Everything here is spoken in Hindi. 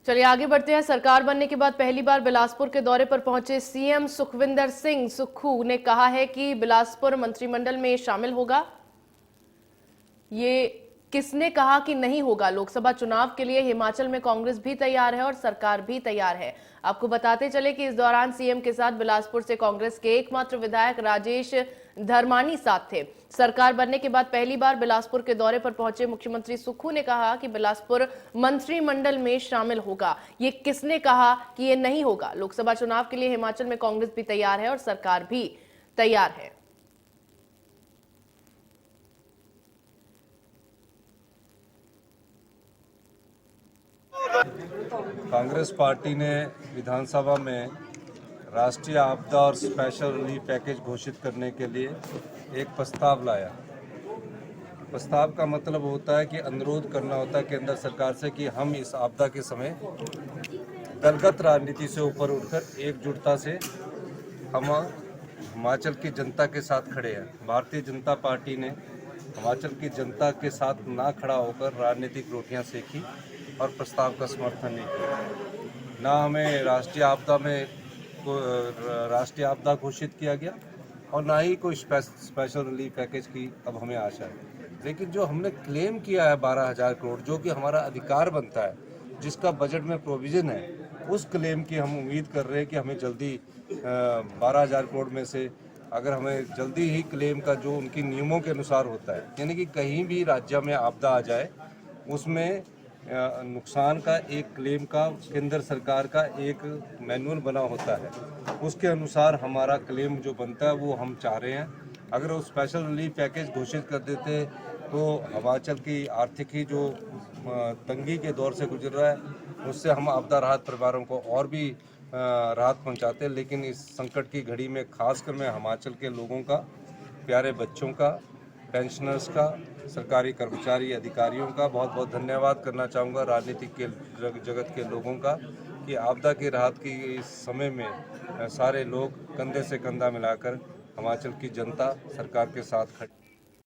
चलिए आगे बढ़ते हैं। सरकार बनने के बाद पहली बार बिलासपुर के दौरे पर पहुंचे सीएम सुखविंदर सिंह सुक्खू ने कहा है कि बिलासपुर मंत्रिमंडल में शामिल होगा। ये किसने कहा कि नहीं होगा? लोकसभा चुनाव के लिए हिमाचल में कांग्रेस भी तैयार है और सरकार भी तैयार है। आपको बताते चले कि इस दौरान सीएम के साथ बिलासपुर से कांग्रेस के एकमात्र विधायक राजेश धर्मानी साथ थे। सरकार बनने के बाद पहली बार बिलासपुर के दौरे पर पहुंचे मुख्यमंत्री सुक्खू ने कहा कि बिलासपुर मंत्रिमंडल में शामिल होगा। ये किसने कहा कि ये नहीं होगा? लोकसभा चुनाव के लिए हिमाचल में कांग्रेस भी तैयार है और सरकार भी तैयार है। कांग्रेस पार्टी ने विधानसभा में राष्ट्रीय आपदा और स्पेशल रिलीफ पैकेज घोषित करने के लिए एक प्रस्ताव लाया। प्रस्ताव का मतलब होता है कि अनुरोध करना होता है केंद्र सरकार से कि हम इस आपदा के समय दलगत राजनीति से ऊपर उठकर एकजुटता से हम हिमाचल की जनता के साथ खड़े हैं। भारतीय जनता पार्टी ने हिमाचल की जनता के साथ ना खड़ा होकर राजनीतिक रोटियां सेकी और प्रस्ताव का समर्थन नहीं किया। ना हमें राष्ट्रीय आपदा घोषित किया गया और ना ही कोई स्पेशल रिलीफ पैकेज की अब हमें आशा है। लेकिन जो हमने क्लेम किया है 12,000 करोड़, जो कि हमारा अधिकार बनता है, जिसका बजट में प्रोविज़न है, उस क्लेम की हम उम्मीद कर रहे हैं कि हमें जल्दी 12,000 करोड़ में से अगर हमें जल्दी ही क्लेम का जो उनकी नियमों के अनुसार होता है, यानी कि कहीं भी राज्य में आपदा आ जाए उसमें नुकसान का एक क्लेम का केंद्र सरकार का एक मैनुअल बना होता है, उसके अनुसार हमारा क्लेम जो बनता है वो हम चाह रहे हैं। अगर वो स्पेशल रिलीफ पैकेज घोषित कर देते तो हिमाचल की आर्थिकी जो तंगी के दौर से गुजर रहा है उससे हम आपदा राहत परिवारों को और भी राहत पहुंचाते। लेकिन इस संकट की घड़ी में खासकर मैं हिमाचल के लोगों का, प्यारे बच्चों का, पेंशनर्स का, सरकारी कर्मचारी अधिकारियों का बहुत बहुत धन्यवाद करना चाहूँगा, राजनीतिक के जगत के लोगों का, कि आपदा की राहत की इस समय में सारे लोग कंधे से कंधा मिलाकर हिमाचल की जनता सरकार के साथ खड़े।